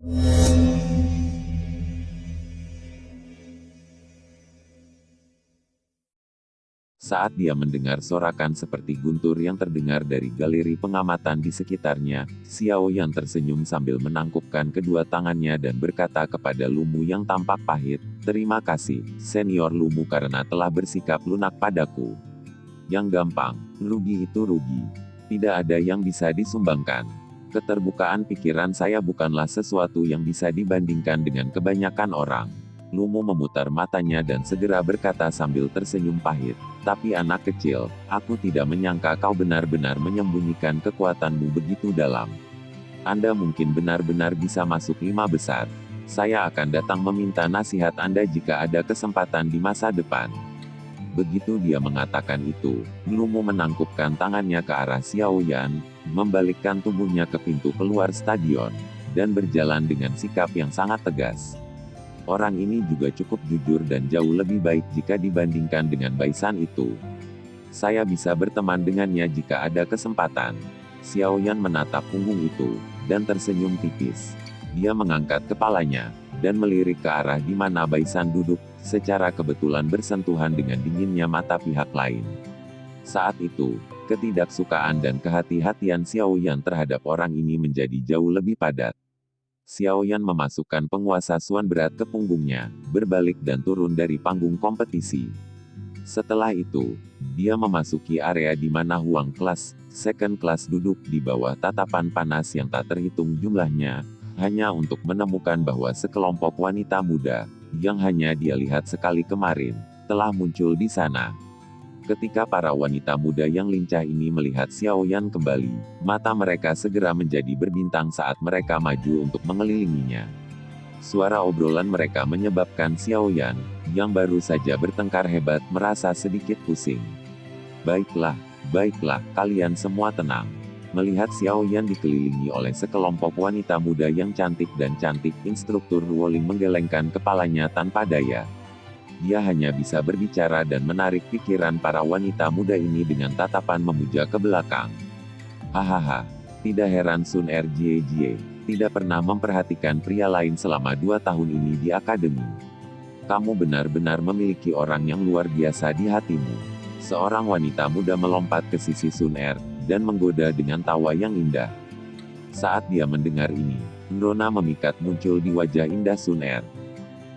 Saat dia mendengar sorakan seperti guntur yang terdengar dari galeri pengamatan di sekitarnya, Xiao Yan tersenyum sambil menangkupkan kedua tangannya dan berkata kepada Lumu yang tampak pahit, "Terima kasih, Senior Lumu karena telah bersikap lunak padaku. Yang gampang, rugi itu rugi. Tidak ada yang bisa disumbangkan. Keterbukaan pikiran saya bukanlah sesuatu yang bisa dibandingkan dengan kebanyakan orang." Lumu memutar matanya dan segera berkata sambil tersenyum pahit, "Tapi anak kecil, aku tidak menyangka kau benar-benar menyembunyikan kekuatanmu begitu dalam. Anda mungkin benar-benar bisa masuk 5 besar. Saya akan datang meminta nasihat Anda jika ada kesempatan di masa depan." Begitu dia mengatakan itu, Lumu menangkupkan tangannya ke arah Xiao Yan, membalikkan tubuhnya ke pintu keluar stadion, dan berjalan dengan sikap yang sangat tegas. Orang ini juga cukup jujur dan jauh lebih baik jika dibandingkan dengan Baisan itu. Saya bisa berteman dengannya jika ada kesempatan. Xiao Yan menatap punggung itu, dan tersenyum tipis. Dia mengangkat kepalanya, dan melirik ke arah di mana Baisan duduk, secara kebetulan bersentuhan dengan dinginnya mata pihak lain. Saat itu, ketidaksukaan dan kehati-hatian Xiao Yan terhadap orang ini menjadi jauh lebih padat. Xiao Yan memasukkan penguasa Suan berat ke punggungnya, berbalik dan turun dari panggung kompetisi. Setelah itu, dia memasuki area di mana Huang kelas, second class duduk di bawah tatapan panas yang tak terhitung jumlahnya, hanya untuk menemukan bahwa sekelompok wanita muda, yang hanya dia lihat sekali kemarin, telah muncul di sana. Ketika para wanita muda yang lincah ini melihat Xiao Yan kembali, mata mereka segera menjadi berbintang saat mereka maju untuk mengelilinginya. Suara obrolan mereka menyebabkan Xiao Yan, yang baru saja bertengkar hebat, merasa sedikit pusing. Baiklah, kalian semua tenang." Melihat Xiao Yan dikelilingi oleh sekelompok wanita muda yang cantik dan cantik, instruktur Ruoling menggelengkan kepalanya tanpa daya. Dia hanya bisa berbicara dan menarik pikiran para wanita muda ini dengan tatapan memuja ke belakang. Hahaha, tidak heran Sun Jie tidak pernah memperhatikan pria lain selama 2 tahun ini di akademi. Kamu benar-benar memiliki orang yang luar biasa di hatimu. Seorang wanita muda melompat ke sisi Sun dan menggoda dengan tawa yang indah. Saat dia mendengar ini, Nona memikat muncul di wajah indah Sun.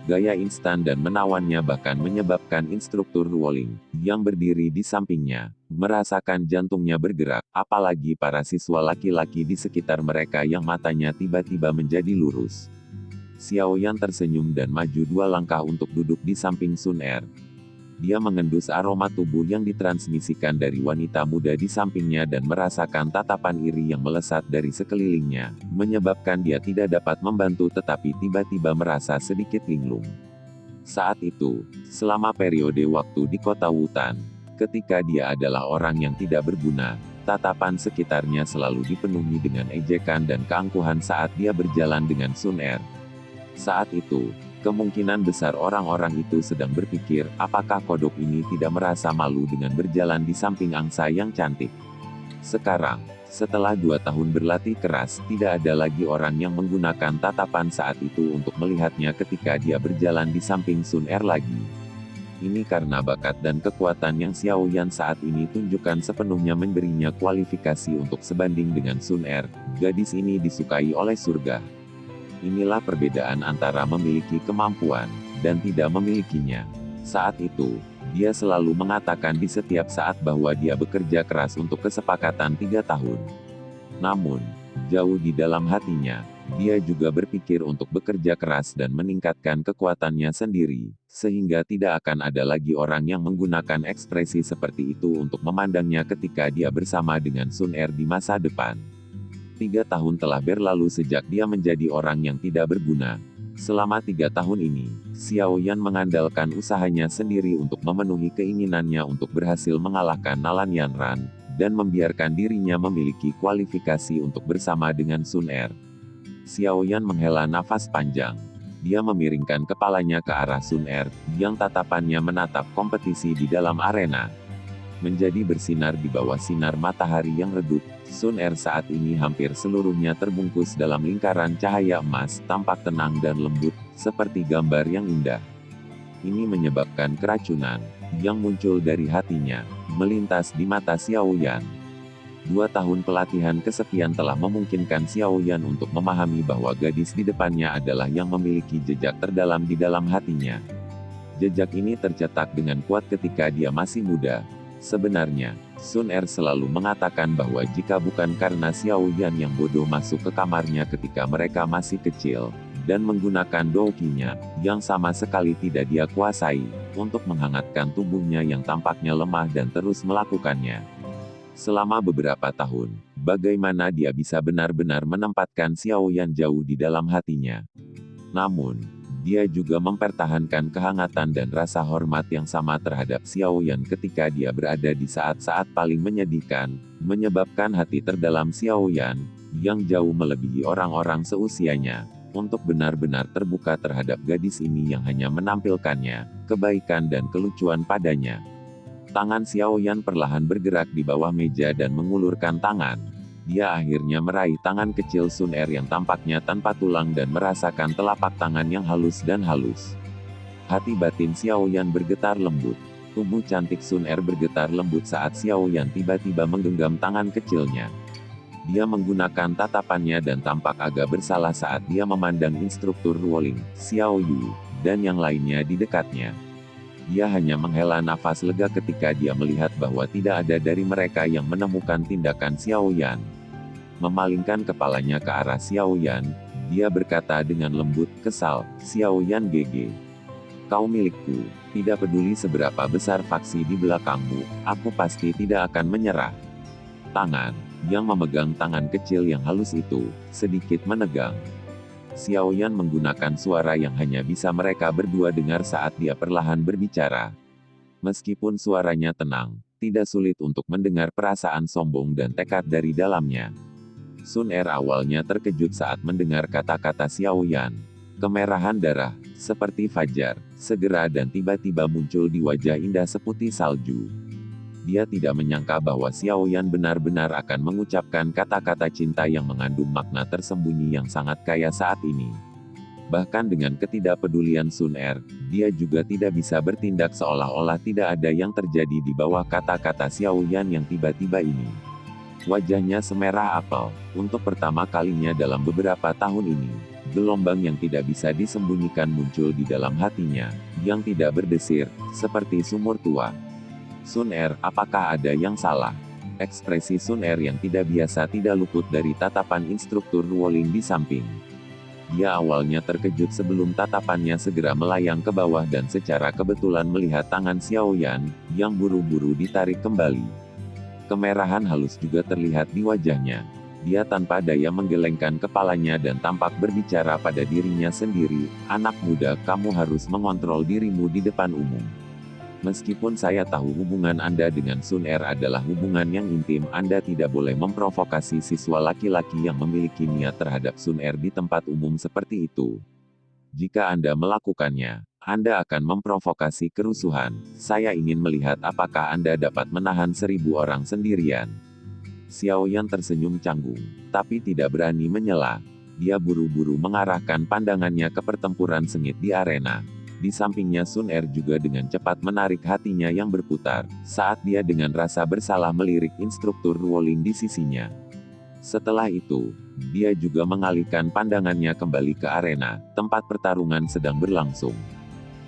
Gaya instan dan menawannya bahkan menyebabkan instruktur Ruoling, yang berdiri di sampingnya, merasakan jantungnya bergerak, apalagi para siswa laki-laki di sekitar mereka yang matanya tiba-tiba menjadi lurus. Xiao Yan tersenyum dan maju 2 langkah untuk duduk di samping Sun. Dia mengendus aroma tubuh yang ditransmisikan dari wanita muda di sampingnya dan merasakan tatapan iri yang melesat dari sekelilingnya, menyebabkan dia tidak dapat membantu tetapi tiba-tiba merasa sedikit linglung. Saat itu, selama periode waktu di kota Wutan, ketika dia adalah orang yang tidak berguna, tatapan sekitarnya selalu dipenuhi dengan ejekan dan keangkuhan saat dia berjalan dengan Sun. Saat itu, kemungkinan besar orang-orang itu sedang berpikir, apakah kodok ini tidak merasa malu dengan berjalan di samping angsa yang cantik. Sekarang, setelah 2 tahun berlatih keras, tidak ada lagi orang yang menggunakan tatapan saat itu untuk melihatnya ketika dia berjalan di samping Sun lagi. Ini karena bakat dan kekuatan yang Xiao Yan saat ini tunjukkan sepenuhnya memberinya kualifikasi untuk sebanding dengan Sun. Gadis ini disukai oleh surga. Inilah perbedaan antara memiliki kemampuan, dan tidak memilikinya. Saat itu, dia selalu mengatakan di setiap saat bahwa dia bekerja keras untuk kesepakatan 3 tahun. Namun, jauh di dalam hatinya, dia juga berpikir untuk bekerja keras dan meningkatkan kekuatannya sendiri, sehingga tidak akan ada lagi orang yang menggunakan ekspresi seperti itu untuk memandangnya ketika dia bersama dengan Sun di masa depan. 3 tahun telah berlalu sejak dia menjadi orang yang tidak berguna. Selama 3 tahun ini, Xiao Yan mengandalkan usahanya sendiri untuk memenuhi keinginannya untuk berhasil mengalahkan Nalan Yanran, dan membiarkan dirinya memiliki kualifikasi untuk bersama dengan Sun. Xiao Yan menghela nafas panjang. Dia memiringkan kepalanya ke arah Sun, yang tatapannya menatap kompetisi di dalam arena. Menjadi bersinar di bawah sinar matahari yang redup, Sun Er saat ini hampir seluruhnya terbungkus dalam lingkaran cahaya emas, tampak tenang dan lembut, seperti gambar yang indah. Ini menyebabkan keracunan yang muncul dari hatinya, melintas di mata Xiao Yan. 2 tahun pelatihan kesekian telah memungkinkan Xiao Yan untuk memahami bahwa gadis di depannya adalah yang memiliki jejak terdalam di dalam hatinya. Jejak ini tercetak dengan kuat ketika dia masih muda. Sebenarnya, Sun Er selalu mengatakan bahwa jika bukan karena Xiao Yan yang bodoh masuk ke kamarnya ketika mereka masih kecil, dan menggunakan douqinya, yang sama sekali tidak dia kuasai, untuk menghangatkan tubuhnya yang tampaknya lemah dan terus melakukannya. Selama beberapa tahun, bagaimana dia bisa benar-benar menempatkan Xiao Yan jauh di dalam hatinya. Namun, dia juga mempertahankan kehangatan dan rasa hormat yang sama terhadap Xiao Yan ketika dia berada di saat-saat paling menyedihkan, menyebabkan hati terdalam Xiao Yan, yang jauh melebihi orang-orang seusianya, untuk benar-benar terbuka terhadap gadis ini yang hanya menampilkannya, kebaikan dan kelucuan padanya. Tangan Xiao Yan perlahan bergerak di bawah meja dan mengulurkan tangan. Dia akhirnya meraih tangan kecil Sun Er yang tampaknya tanpa tulang dan merasakan telapak tangan yang halus dan halus. Hati batin Xiao Yan bergetar lembut. Tubuh cantik Sun Er bergetar lembut saat Xiao Yan tiba-tiba menggenggam tangan kecilnya. Dia menggunakan tatapannya dan tampak agak bersalah saat dia memandang instruktur Ruoling, Xiao Yu, dan yang lainnya di dekatnya. Dia hanya menghela nafas lega ketika dia melihat bahwa tidak ada dari mereka yang menemukan tindakan Xiao Yan. Memalingkan kepalanya ke arah Xiao Yan, dia berkata dengan lembut, kesal, Xiao Yan GG. Kau milikku, tidak peduli seberapa besar faksi di belakangmu, aku pasti tidak akan menyerah. Tangan, yang memegang tangan kecil yang halus itu, sedikit menegang. Xiao Yan menggunakan suara yang hanya bisa mereka berdua dengar saat dia perlahan berbicara. Meskipun suaranya tenang, tidak sulit untuk mendengar perasaan sombong dan tekad dari dalamnya. Sun Er awalnya terkejut saat mendengar kata-kata Xiao Yan. Kemerahan darah, seperti fajar, segera dan tiba-tiba muncul di wajah indah seputih salju. Dia tidak menyangka bahwa Xiao Yan benar-benar akan mengucapkan kata-kata cinta yang mengandung makna tersembunyi yang sangat kaya saat ini. Bahkan dengan ketidakpedulian Sun Er, dia juga tidak bisa bertindak seolah-olah tidak ada yang terjadi di bawah kata-kata Xiao Yan yang tiba-tiba ini. Wajahnya semerah apel. Untuk pertama kalinya dalam beberapa tahun ini, gelombang yang tidak bisa disembunyikan muncul di dalam hatinya, yang tidak berdesir, seperti sumur tua. Sun Er, apakah ada yang salah? Ekspresi Sun Er yang tidak biasa tidak luput dari tatapan instruktur Ruoling di samping. Dia awalnya terkejut sebelum tatapannya segera melayang ke bawah dan secara kebetulan melihat tangan Xiao Yan, yang buru-buru ditarik kembali. Kemerahan halus juga terlihat di wajahnya. Dia tanpa daya menggelengkan kepalanya dan tampak berbicara pada dirinya sendiri, anak muda, kamu harus mengontrol dirimu di depan umum. Meskipun saya tahu hubungan Anda dengan Sun Er adalah hubungan yang intim, Anda tidak boleh memprovokasi siswa laki-laki yang memiliki niat terhadap Sun Er di tempat umum seperti itu. Jika Anda melakukannya, Anda akan memprovokasi kerusuhan. Saya ingin melihat apakah Anda dapat menahan 1000 orang sendirian. Xiao Yan tersenyum canggung, tapi tidak berani menyela. Dia buru-buru mengarahkan pandangannya ke pertempuran sengit di arena. Di sampingnya Sun Er juga dengan cepat menarik hatinya yang berputar, saat dia dengan rasa bersalah melirik instruktur Ruoling di sisinya. Setelah itu, dia juga mengalihkan pandangannya kembali ke arena, tempat pertarungan sedang berlangsung.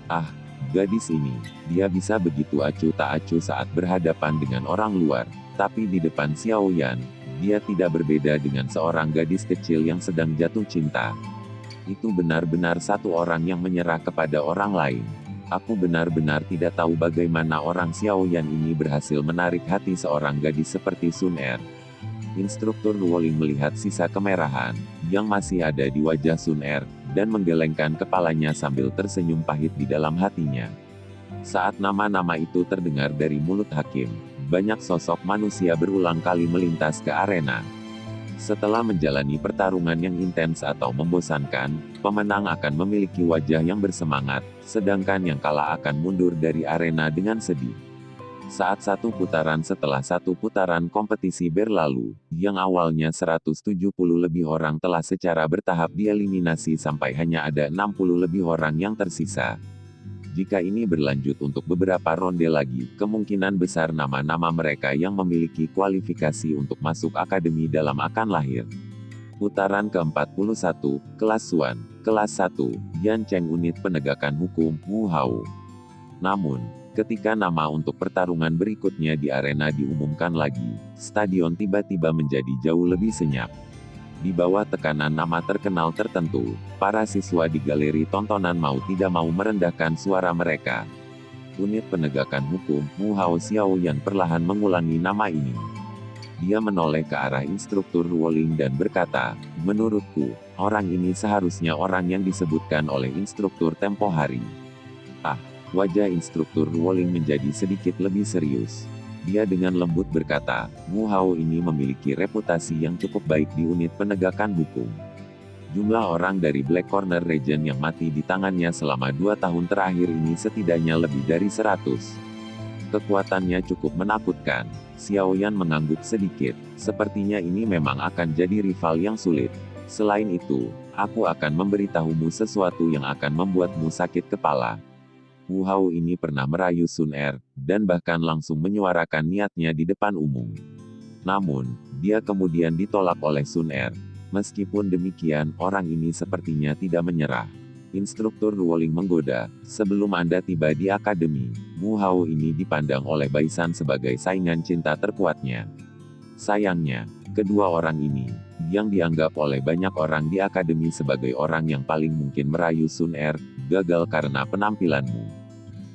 Ah, gadis ini, dia bisa begitu acuh tak acuh saat berhadapan dengan orang luar, tapi di depan Xiao Yan, dia tidak berbeda dengan seorang gadis kecil yang sedang jatuh cinta. Itu benar-benar satu orang yang menyerah kepada orang lain. Aku benar-benar tidak tahu bagaimana orang Xiao Yan ini berhasil menarik hati seorang gadis seperti Sun Er. Instruktur Ruoling melihat sisa kemerahan yang masih ada di wajah Sun Er, dan menggelengkan kepalanya sambil tersenyum pahit di dalam hatinya. Saat nama-nama itu terdengar dari mulut hakim, banyak sosok manusia berulang kali melintas ke arena. Setelah menjalani pertarungan yang intens atau membosankan, pemenang akan memiliki wajah yang bersemangat, sedangkan yang kalah akan mundur dari arena dengan sedih. Saat satu putaran setelah satu putaran kompetisi berlalu, yang awalnya 170 lebih orang telah secara bertahap dieliminasi sampai hanya ada 60 lebih orang yang tersisa. Jika ini berlanjut untuk beberapa ronde lagi, kemungkinan besar nama-nama mereka yang memiliki kualifikasi untuk masuk akademi dalam akan lahir. Putaran ke-41, Kelas 1, Kelas 1, Yan Cheng Unit Penegakan Hukum, Wu Hao. Namun, ketika nama untuk pertarungan berikutnya di arena diumumkan lagi, stadion tiba-tiba menjadi jauh lebih senyap. Di bawah tekanan nama terkenal tertentu, para siswa di galeri tontonan mau tidak mau merendahkan suara mereka. Unit Penegakan Hukum, Wu Hao Xiaoyan perlahan mengulangi nama ini. Dia menoleh ke arah instruktur Ruoling dan berkata, "Menurutku, orang ini seharusnya orang yang disebutkan oleh instruktur tempo hari." Wajah instruktur Ruoling menjadi sedikit lebih serius. Dia dengan lembut berkata, "Wu Hao ini memiliki reputasi yang cukup baik di unit penegakan hukum. Jumlah orang dari Black Corner Region yang mati di tangannya selama 2 tahun terakhir ini setidaknya lebih dari 100. Kekuatannya cukup menakutkan." Xiaoyan mengangguk sedikit. "Sepertinya ini memang akan jadi rival yang sulit. Selain itu, aku akan memberitahumu sesuatu yang akan membuatmu sakit kepala." Wu Hao ini pernah merayu Sun Er, dan bahkan langsung menyuarakan niatnya di depan umum. Namun, dia kemudian ditolak oleh Sun Er. Meskipun demikian, orang ini sepertinya tidak menyerah. Instruktur Ruoling menggoda, "Sebelum Anda tiba di akademi, Wu Hao ini dipandang oleh Baisan sebagai saingan cinta terkuatnya. Sayangnya, kedua orang ini, yang dianggap oleh banyak orang di akademi sebagai orang yang paling mungkin merayu Sun Er, gagal karena penampilanmu.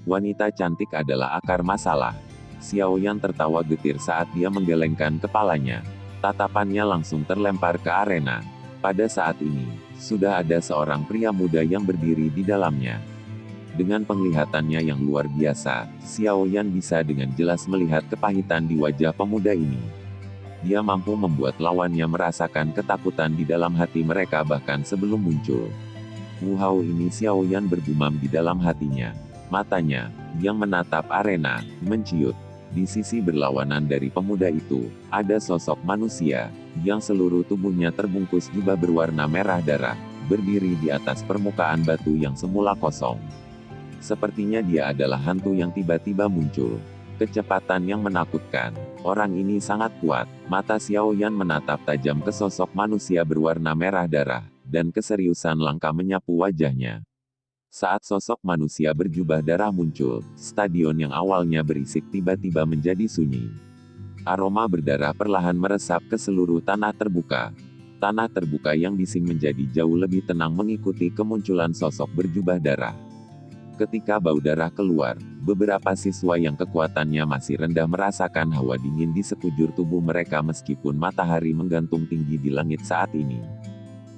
Wanita cantik adalah akar masalah." Xiaoyan tertawa getir saat dia menggelengkan kepalanya. Tatapannya langsung terlempar ke arena. Pada saat ini, sudah ada seorang pria muda yang berdiri di dalamnya. Dengan penglihatannya yang luar biasa, Xiaoyan bisa dengan jelas melihat kepahitan di wajah pemuda ini. Dia mampu membuat lawannya merasakan ketakutan di dalam hati mereka bahkan sebelum muncul. Wu Hao ini, Xiaoyan bergumam di dalam hatinya. Matanya, yang menatap arena, menciut. Di sisi berlawanan dari pemuda itu, ada sosok manusia, yang seluruh tubuhnya terbungkus jubah berwarna merah darah, berdiri di atas permukaan batu yang semula kosong. Sepertinya dia adalah hantu yang tiba-tiba muncul. Kecepatan yang menakutkan. Orang ini sangat kuat. Mata Xiaoyan menatap tajam ke sosok manusia berwarna merah darah, dan keseriusan langka menyapu wajahnya. Saat sosok manusia berjubah darah muncul, stadion yang awalnya berisik tiba-tiba menjadi sunyi. Aroma berdarah perlahan meresap ke seluruh tanah terbuka. Tanah terbuka yang bising menjadi jauh lebih tenang mengikuti kemunculan sosok berjubah darah. Ketika bau darah keluar, beberapa siswa yang kekuatannya masih rendah merasakan hawa dingin di sekujur tubuh mereka meskipun matahari menggantung tinggi di langit saat ini.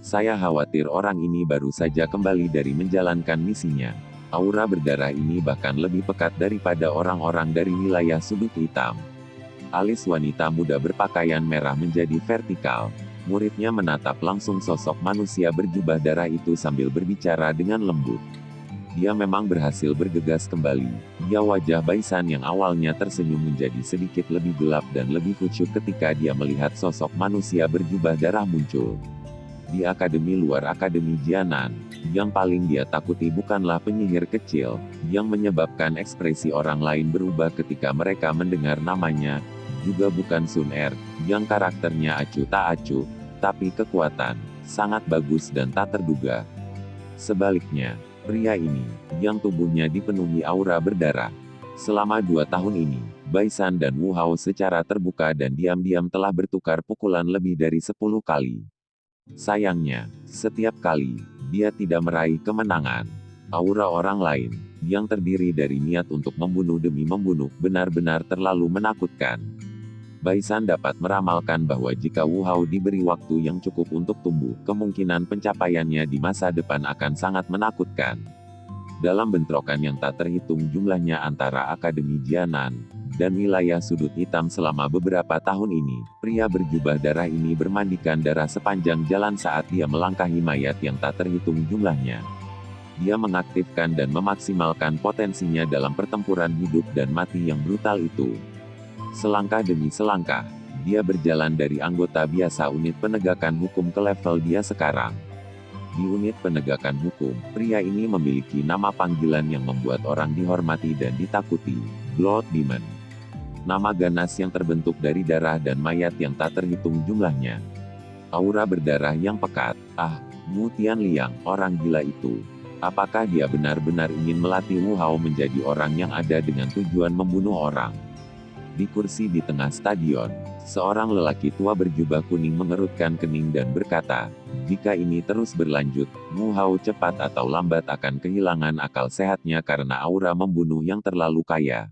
"Saya khawatir orang ini baru saja kembali dari menjalankan misinya. Aura berdarah ini bahkan lebih pekat daripada orang-orang dari wilayah sudut hitam." Alis wanita muda berpakaian merah menjadi vertikal. Muridnya menatap langsung sosok manusia berjubah darah itu sambil berbicara dengan lembut. Dia memang berhasil bergegas kembali. Ya, wajah Baisan yang awalnya tersenyum menjadi sedikit lebih gelap dan lebih khusyuk ketika dia melihat sosok manusia berjubah darah muncul. Di akademi luar Akademi Jianan, yang paling dia takuti bukanlah penyihir kecil, yang menyebabkan ekspresi orang lain berubah ketika mereka mendengar namanya, juga bukan Sun Er, yang karakternya acuh tak acuh, tapi kekuatan, sangat bagus dan tak terduga. Sebaliknya, pria ini, yang tubuhnya dipenuhi aura berdarah. Selama 2 tahun ini, Baisan dan Wu Hao secara terbuka dan diam-diam telah bertukar pukulan lebih dari 10 kali. Sayangnya, setiap kali, dia tidak meraih kemenangan. Aura orang lain, yang terdiri dari niat untuk membunuh demi membunuh, benar-benar terlalu menakutkan. Baisan dapat meramalkan bahwa jika Wu Hao diberi waktu yang cukup untuk tumbuh, kemungkinan pencapaiannya di masa depan akan sangat menakutkan. Dalam bentrokan yang tak terhitung jumlahnya antara Akademi Jianan dan wilayah sudut hitam selama beberapa tahun ini, pria berjubah darah ini bermandikan darah sepanjang jalan saat dia melangkahi mayat yang tak terhitung jumlahnya. Dia mengaktifkan dan memaksimalkan potensinya dalam pertempuran hidup dan mati yang brutal itu. Selangkah demi selangkah, dia berjalan dari anggota biasa unit penegakan hukum ke level dia sekarang. Di unit penegakan hukum, pria ini memiliki nama panggilan yang membuat orang dihormati dan ditakuti, Blood Demon. Nama ganas yang terbentuk dari darah dan mayat yang tak terhitung jumlahnya. Aura berdarah yang pekat. Mu Tianliang, orang gila itu. Apakah dia benar-benar ingin melatih Wu Hao menjadi orang yang ada dengan tujuan membunuh orang? Di kursi di tengah stadion, seorang lelaki tua berjubah kuning mengerutkan kening dan berkata, jika ini terus berlanjut, Wu Hao cepat atau lambat akan kehilangan akal sehatnya karena aura membunuh yang terlalu kaya.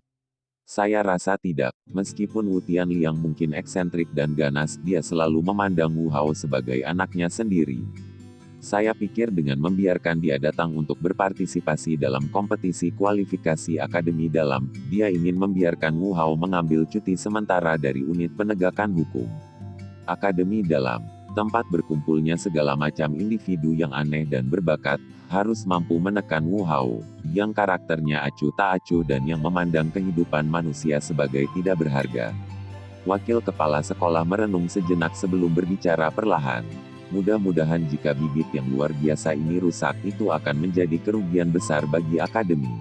Saya rasa tidak, meskipun Wu Tianliang mungkin eksentrik dan ganas, dia selalu memandang Wu Hao sebagai anaknya sendiri. Saya pikir dengan membiarkan dia datang untuk berpartisipasi dalam kompetisi kualifikasi akademi dalam, dia ingin membiarkan Wu Hao mengambil cuti sementara dari unit penegakan hukum. Akademi dalam, tempat berkumpulnya segala macam individu yang aneh dan berbakat, harus mampu menekan Wu Hao, yang karakternya acuh tak acuh dan yang memandang kehidupan manusia sebagai tidak berharga. Wakil kepala sekolah merenung sejenak sebelum berbicara perlahan. Mudah-mudahan jika bibit yang luar biasa ini rusak, itu akan menjadi kerugian besar bagi akademi.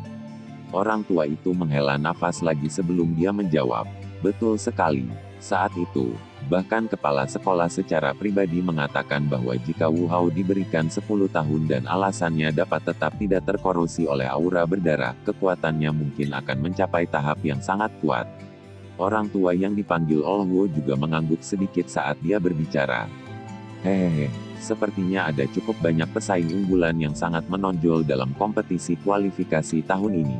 Orang tua itu menghela nafas lagi sebelum dia menjawab. Betul sekali. Saat itu, bahkan kepala sekolah secara pribadi mengatakan bahwa jika Wu Hao diberikan 10 tahun dan alasannya dapat tetap tidak terkorosi oleh aura berdarah, kekuatannya mungkin akan mencapai tahap yang sangat kuat. Orang tua yang dipanggil Olwo juga mengangguk sedikit saat dia berbicara. Hehehe, sepertinya ada cukup banyak pesaing unggulan yang sangat menonjol dalam kompetisi kualifikasi tahun ini.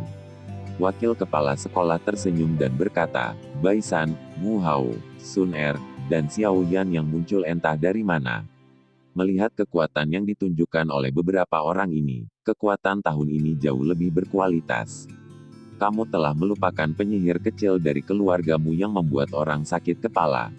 Wakil kepala sekolah tersenyum dan berkata, Baisan, Wu Hao, Sun Er, dan Xiao Yan yang muncul entah dari mana. Melihat kekuatan yang ditunjukkan oleh beberapa orang ini, kekuatan tahun ini jauh lebih berkualitas. Kamu telah melupakan penyihir kecil dari keluargamu yang membuat orang sakit kepala.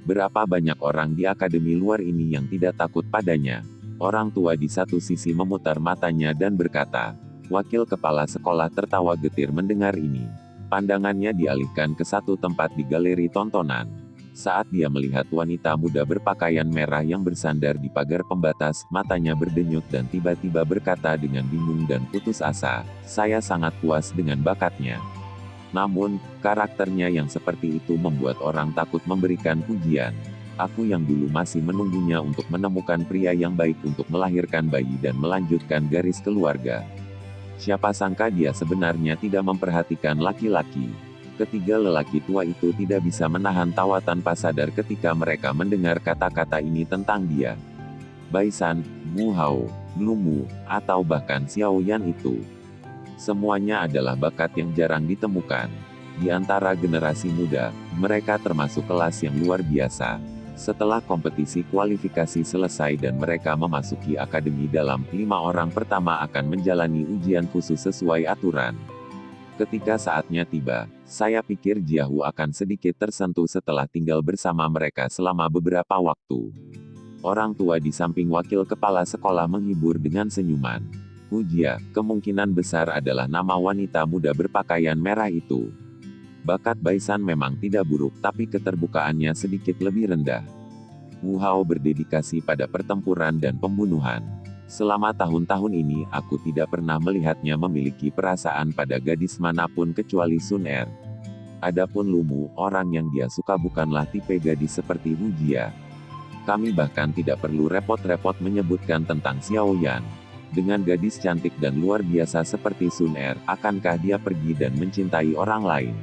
Berapa banyak orang di akademi luar ini yang tidak takut padanya? Orang tua di satu sisi memutar matanya dan berkata. Wakil kepala sekolah tertawa getir mendengar ini. Pandangannya dialihkan ke satu tempat di galeri tontonan. Saat dia melihat wanita muda berpakaian merah yang bersandar di pagar pembatas, matanya berdenyut dan tiba-tiba berkata dengan bingung dan putus asa, saya sangat puas dengan bakatnya. Namun, karakternya yang seperti itu membuat orang takut memberikan pujian. Aku yang dulu masih menunggunya untuk menemukan pria yang baik untuk melahirkan bayi dan melanjutkan garis keluarga. Siapa sangka dia sebenarnya tidak memperhatikan laki-laki. Ketiga lelaki tua itu tidak bisa menahan tawa tanpa sadar ketika mereka mendengar kata-kata ini tentang dia. Baisan, Wu Hao, Lumu, atau bahkan Xiao Yan itu. Semuanya adalah bakat yang jarang ditemukan. Di antara generasi muda, mereka termasuk kelas yang luar biasa. Setelah kompetisi kualifikasi selesai dan mereka memasuki akademi dalam, 5 orang pertama akan menjalani ujian khusus sesuai aturan. Ketika saatnya tiba, saya pikir Jiahu akan sedikit tersentuh setelah tinggal bersama mereka selama beberapa waktu. Orang tua di samping wakil kepala sekolah menghibur dengan senyuman. Hujia, kemungkinan besar adalah nama wanita muda berpakaian merah itu. Bakat Baisan memang tidak buruk, tapi keterbukaannya sedikit lebih rendah. Wu Hao berdedikasi pada pertempuran dan pembunuhan. Selama tahun-tahun ini, aku tidak pernah melihatnya memiliki perasaan pada gadis manapun kecuali Sun Er. Adapun Lumu, orang yang dia suka bukanlah tipe gadis seperti Hujia. Kami bahkan tidak perlu repot-repot menyebutkan tentang Xiao Yan. Dengan gadis cantik dan luar biasa seperti Sun Er, akankah dia pergi dan mencintai orang lain?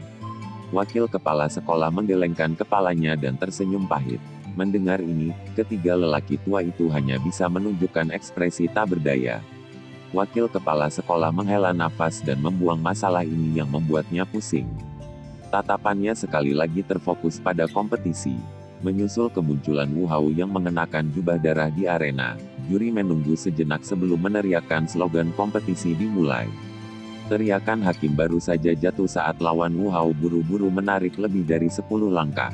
Wakil kepala sekolah menggelengkan kepalanya dan tersenyum pahit. Mendengar ini, ketiga lelaki tua itu hanya bisa menunjukkan ekspresi tak berdaya. Wakil kepala sekolah menghela nafas dan membuang masalah ini yang membuatnya pusing. Tatapannya sekali lagi terfokus pada kompetisi. Menyusul kemunculan Wu Hao yang mengenakan jubah darah di arena, juri menunggu sejenak sebelum meneriakkan slogan kompetisi dimulai. Teriakan hakim baru saja jatuh saat lawan Wu Hao buru-buru menarik lebih dari 10 langkah.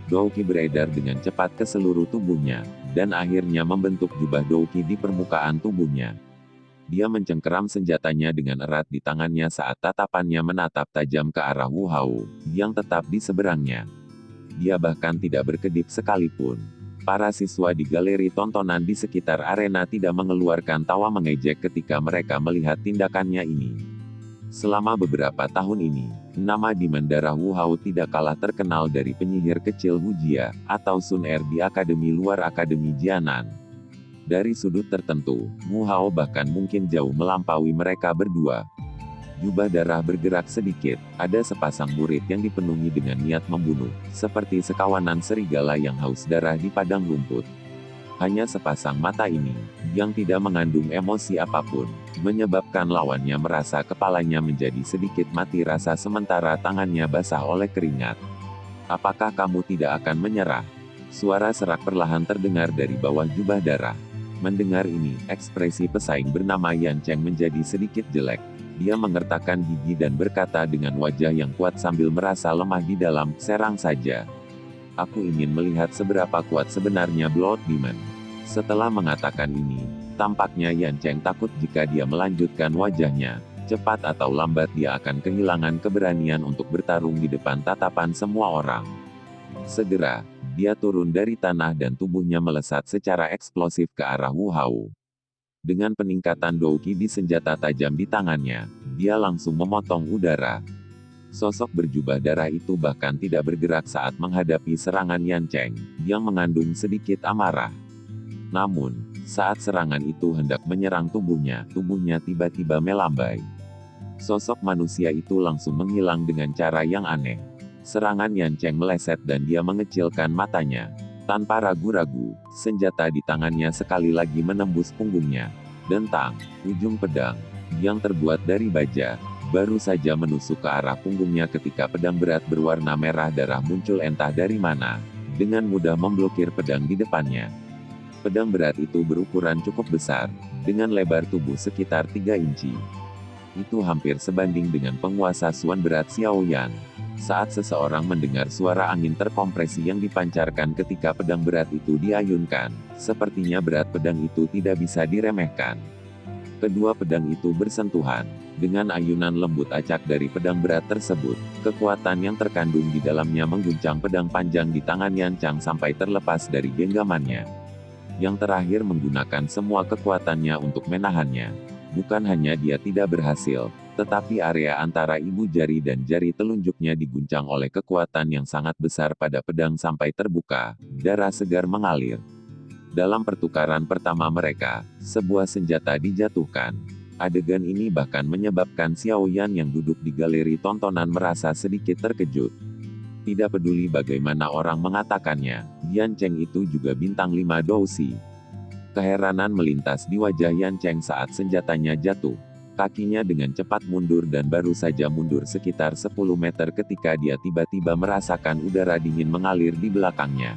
Douki beredar dengan cepat ke seluruh tubuhnya, dan akhirnya membentuk jubah Douki di permukaan tubuhnya. Dia mencengkeram senjatanya dengan erat di tangannya saat tatapannya menatap tajam ke arah Wu Hao, yang tetap di seberangnya. Dia bahkan tidak berkedip sekalipun. Para siswa di galeri tontonan di sekitar arena tidak mengeluarkan tawa mengejek ketika mereka melihat tindakannya ini. Selama beberapa tahun ini, nama Demon Darah Wu Hao tidak kalah terkenal dari penyihir kecil Hu Jia, atau Sun Er di Akademi Luar Akademi Jianan. Dari sudut tertentu, Wu Hao bahkan mungkin jauh melampaui mereka berdua. Jubah darah bergerak sedikit, ada sepasang murid yang dipenuhi dengan niat membunuh, seperti sekawanan serigala yang haus darah di padang rumput. Hanya sepasang mata ini, yang tidak mengandung emosi apapun, menyebabkan lawannya merasa kepalanya menjadi sedikit mati rasa sementara tangannya basah oleh keringat. "Apakah kamu tidak akan menyerah?" Suara serak perlahan terdengar dari bawah jubah darah. Mendengar ini, ekspresi pesaing bernama Yan Cheng menjadi sedikit jelek. Dia mengertakkan gigi dan berkata dengan wajah yang kuat sambil merasa lemah di dalam, "Serang saja. Aku ingin melihat seberapa kuat sebenarnya Blood Demon." Setelah mengatakan ini, tampaknya Yan Cheng takut jika dia melanjutkan wajahnya. Cepat atau lambat dia akan kehilangan keberanian untuk bertarung di depan tatapan semua orang. Segera, dia turun dari tanah dan tubuhnya melesat secara eksplosif ke arah Wu Hao. Dengan peningkatan douki di senjata tajam di tangannya, dia langsung memotong udara. Sosok berjubah darah itu bahkan tidak bergerak saat menghadapi serangan Yan Cheng, yang mengandung sedikit amarah. Namun, saat serangan itu hendak menyerang tubuhnya tiba-tiba melambai. Sosok manusia itu langsung menghilang dengan cara yang aneh. Serangan Yan Cheng meleset dan dia mengecilkan matanya. Tanpa ragu-ragu, senjata di tangannya sekali lagi menembus punggungnya. Dentang, ujung pedang, yang terbuat dari baja, baru saja menusuk ke arah punggungnya ketika pedang berat berwarna merah darah muncul entah dari mana, dengan mudah memblokir pedang di depannya. Pedang berat itu berukuran cukup besar, dengan lebar tubuh sekitar 3 inci. Itu hampir sebanding dengan penguasa Suan berat Xiao Yan. Saat seseorang mendengar suara angin terkompresi yang dipancarkan ketika pedang berat itu diayunkan, sepertinya berat pedang itu tidak bisa diremehkan. Kedua pedang itu bersentuhan. Dengan ayunan lembut acak dari pedang berat tersebut, kekuatan yang terkandung di dalamnya mengguncang pedang panjang di tangan Yan Cheng sampai terlepas dari genggamannya. Yang terakhir menggunakan semua kekuatannya untuk menahannya. Bukan hanya dia tidak berhasil, tetapi area antara ibu jari dan jari telunjuknya diguncang oleh kekuatan yang sangat besar pada pedang sampai terbuka, darah segar mengalir. Dalam pertukaran pertama mereka, sebuah senjata dijatuhkan. Adegan ini bahkan menyebabkan Xiao Yan yang duduk di galeri tontonan merasa sedikit terkejut. Tidak peduli bagaimana orang mengatakannya, Yan Cheng itu juga bintang 5 dousi. Keheranan melintas di wajah Yan Cheng saat senjatanya jatuh. Kakinya dengan cepat mundur dan baru saja mundur sekitar 10 meter ketika dia tiba-tiba merasakan udara dingin mengalir di belakangnya.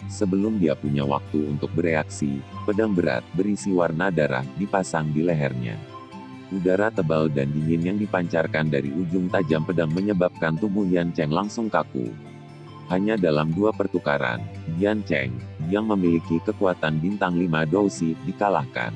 Sebelum dia punya waktu untuk bereaksi, pedang berat berisi warna darah dipasang di lehernya. Udara tebal dan dingin yang dipancarkan dari ujung tajam pedang menyebabkan tubuh Yan Cheng langsung kaku. Hanya dalam 2 pertukaran, Yan Cheng, yang memiliki kekuatan bintang 5 dousi, dikalahkan.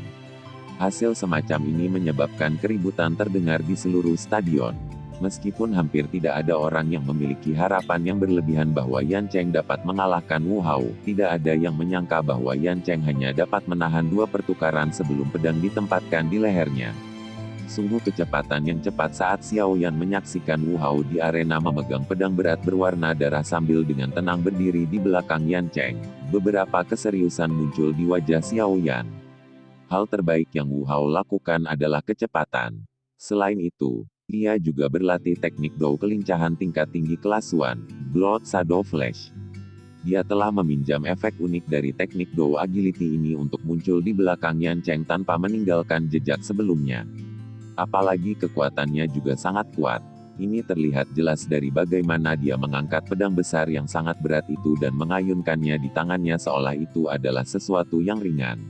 Hasil semacam ini menyebabkan keributan terdengar di seluruh stadion. Meskipun hampir tidak ada orang yang memiliki harapan yang berlebihan bahwa Yan Cheng dapat mengalahkan Wu Hao, tidak ada yang menyangka bahwa Yan Cheng hanya dapat menahan 2 pertukaran sebelum pedang ditempatkan di lehernya. Sungguh kecepatan yang cepat saat Xiao Yan menyaksikan Wu Hao di arena memegang pedang berat berwarna darah sambil dengan tenang berdiri di belakang Yan Cheng. Beberapa keseriusan muncul di wajah Xiao Yan. Hal terbaik yang Wu Hao lakukan adalah kecepatan. Selain itu, ia juga berlatih teknik Dou kelincahan tingkat tinggi kelas One, Blood Shadow Flash. Dia telah meminjam efek unik dari teknik Dou Agility ini untuk muncul di belakang Yan Cheng tanpa meninggalkan jejak sebelumnya. Apalagi kekuatannya juga sangat kuat. Ini terlihat jelas dari bagaimana dia mengangkat pedang besar yang sangat berat itu dan mengayunkannya di tangannya seolah itu adalah sesuatu yang ringan.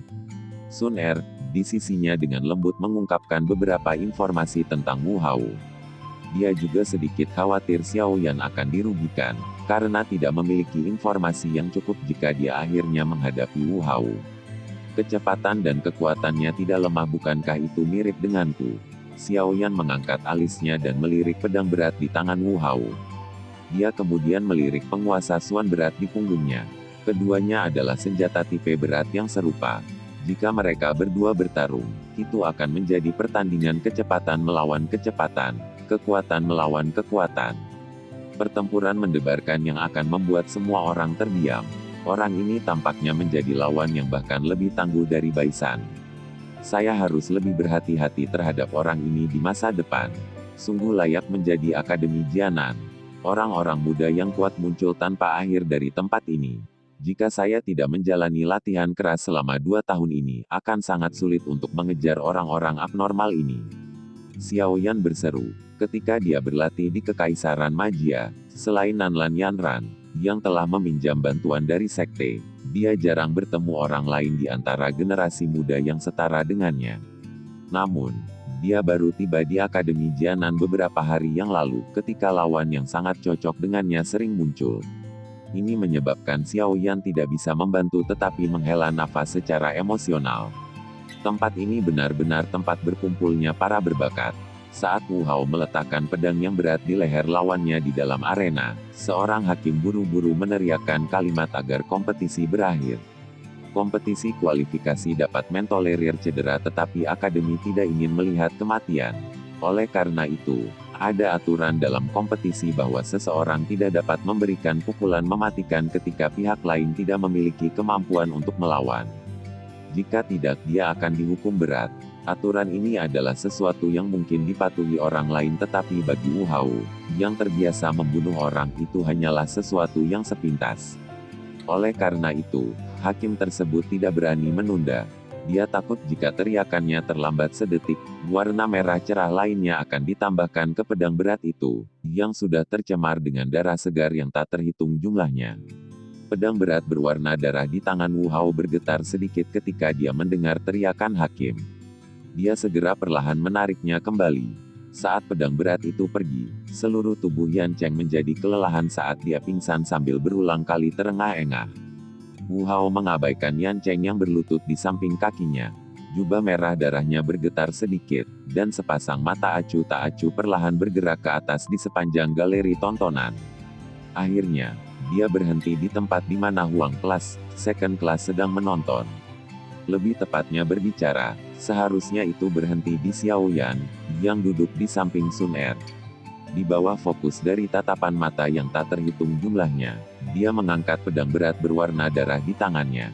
Sun Er, di sisinya dengan lembut mengungkapkan beberapa informasi tentang Wu Hao. Dia juga sedikit khawatir Xiao Yan akan dirugikan, karena tidak memiliki informasi yang cukup jika dia akhirnya menghadapi Wu Hao. Kecepatan dan kekuatannya tidak lemah, bukankah itu mirip denganku? Xiao Yan mengangkat alisnya dan melirik pedang berat di tangan Wu Hao. Dia kemudian melirik penguasa Suan berat di punggungnya. Keduanya adalah senjata tipe berat yang serupa. Jika mereka berdua bertarung, itu akan menjadi pertandingan kecepatan melawan kecepatan, kekuatan melawan kekuatan. Pertempuran mendebarkan yang akan membuat semua orang terdiam. Orang ini tampaknya menjadi lawan yang bahkan lebih tangguh dari Baisan. Saya harus lebih berhati-hati terhadap orang ini di masa depan. Sungguh layak menjadi Akademi Jianan. Orang-orang muda yang kuat muncul tanpa akhir dari tempat ini. Jika saya tidak menjalani latihan keras selama 2 tahun ini, akan sangat sulit untuk mengejar orang-orang abnormal ini. Xiao Yan berseru, ketika dia berlatih di Kekaisaran Magia, selain Nanlan Yanran, yang telah meminjam bantuan dari sekte, dia jarang bertemu orang lain di antara generasi muda yang setara dengannya. Namun, dia baru tiba di Akademi Jianan beberapa hari yang lalu, ketika lawan yang sangat cocok dengannya sering muncul. Ini menyebabkan Xiao Yan tidak bisa membantu tetapi menghela nafas secara emosional. Tempat ini benar-benar tempat berkumpulnya para berbakat. Saat Wu Hao meletakkan pedang yang berat di leher lawannya di dalam arena, seorang hakim buru-buru meneriakkan kalimat agar kompetisi berakhir. Kompetisi kualifikasi dapat mentolerir cedera, tetapi akademi tidak ingin melihat kematian. Oleh karena itu, ada aturan dalam kompetisi bahwa seseorang tidak dapat memberikan pukulan mematikan ketika pihak lain tidak memiliki kemampuan untuk melawan. Jika tidak, dia akan dihukum berat. Aturan ini adalah sesuatu yang mungkin dipatuhi orang lain, tetapi bagi Wu Hao, yang terbiasa membunuh orang, itu hanyalah sesuatu yang sepintas. Oleh karena itu, hakim tersebut tidak berani menunda. Dia takut jika teriakannya terlambat sedetik, warna merah cerah lainnya akan ditambahkan ke pedang berat itu, yang sudah tercemar dengan darah segar yang tak terhitung jumlahnya. Pedang berat berwarna darah di tangan Wu Hao bergetar sedikit ketika dia mendengar teriakan hakim. Dia segera perlahan menariknya kembali. Saat pedang berat itu pergi, seluruh tubuh Yan Cheng menjadi kelelahan saat dia pingsan sambil berulang kali terengah-engah. Wu Hao mengabaikan Yan Cheng yang berlutut di samping kakinya. Jubah merah darahnya bergetar sedikit, dan sepasang mata acuh tak acuh perlahan bergerak ke atas di sepanjang galeri tontonan. Akhirnya, dia berhenti di tempat di mana Huang Class, Second Class sedang menonton. Lebih tepatnya berbicara, seharusnya itu berhenti di Xiao Yan, yang duduk di samping Sun Er. Di bawah fokus dari tatapan mata yang tak terhitung jumlahnya, dia mengangkat pedang berat berwarna darah di tangannya.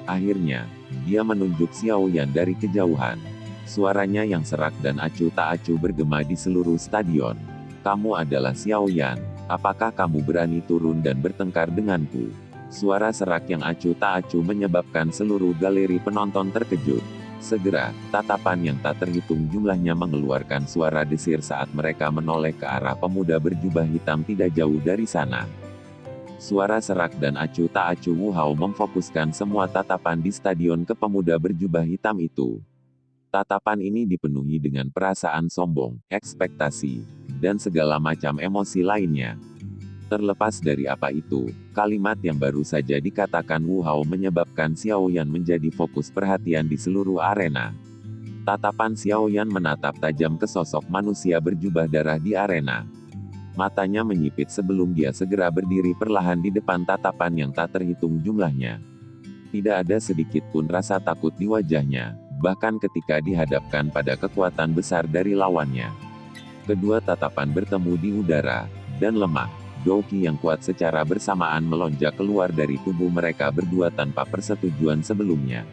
Akhirnya, dia menunjuk Xiao Yan dari kejauhan. Suaranya yang serak dan acuh tak acuh bergema di seluruh stadion. Kamu adalah Xiao Yan, apakah kamu berani turun dan bertengkar denganku? Suara serak yang acuh tak acuh menyebabkan seluruh galeri penonton terkejut. Segera, tatapan yang tak terhitung jumlahnya mengeluarkan suara desir saat mereka menoleh ke arah pemuda berjubah hitam tidak jauh dari sana. Suara serak dan acuh tak acuh Wu Hao memfokuskan semua tatapan di stadion ke pemuda berjubah hitam itu. Tatapan ini dipenuhi dengan perasaan sombong, ekspektasi, dan segala macam emosi lainnya. Terlepas dari apa itu, kalimat yang baru saja dikatakan Wu Hao menyebabkan Xiao Yan menjadi fokus perhatian di seluruh arena. Tatapan Xiao Yan menatap tajam ke sosok manusia berjubah darah di arena. Matanya menyipit sebelum dia segera berdiri perlahan di depan tatapan yang tak terhitung jumlahnya. Tidak ada sedikit pun rasa takut di wajahnya, bahkan ketika dihadapkan pada kekuatan besar dari lawannya. Kedua tatapan bertemu di udara, dan lemah. Douki yang kuat secara bersamaan melonjak keluar dari tubuh mereka berdua tanpa persetujuan sebelumnya.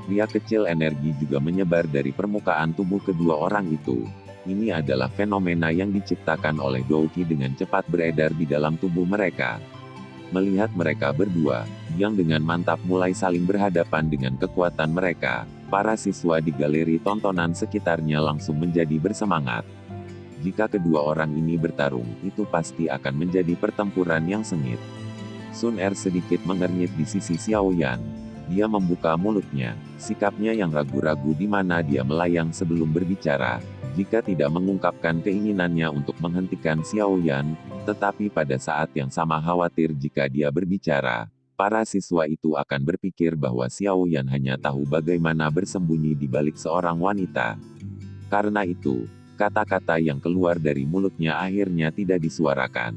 Riak kecil energi juga menyebar dari permukaan tubuh kedua orang itu. Ini adalah fenomena yang diciptakan oleh Douki dengan cepat beredar di dalam tubuh mereka. Melihat mereka berdua, yang dengan mantap mulai saling berhadapan dengan kekuatan mereka, para siswa di galeri tontonan sekitarnya langsung menjadi bersemangat. Jika kedua orang ini bertarung, itu pasti akan menjadi pertempuran yang sengit. Sun Er sedikit mengernyit di sisi Xiao Yan. Dia membuka mulutnya, sikapnya yang ragu-ragu di mana dia melayang sebelum berbicara, jika tidak mengungkapkan keinginannya untuk menghentikan Xiao Yan, tetapi pada saat yang sama khawatir jika dia berbicara, para siswa itu akan berpikir bahwa Xiao Yan hanya tahu bagaimana bersembunyi di balik seorang wanita. Karena itu, kata-kata yang keluar dari mulutnya akhirnya tidak disuarakan.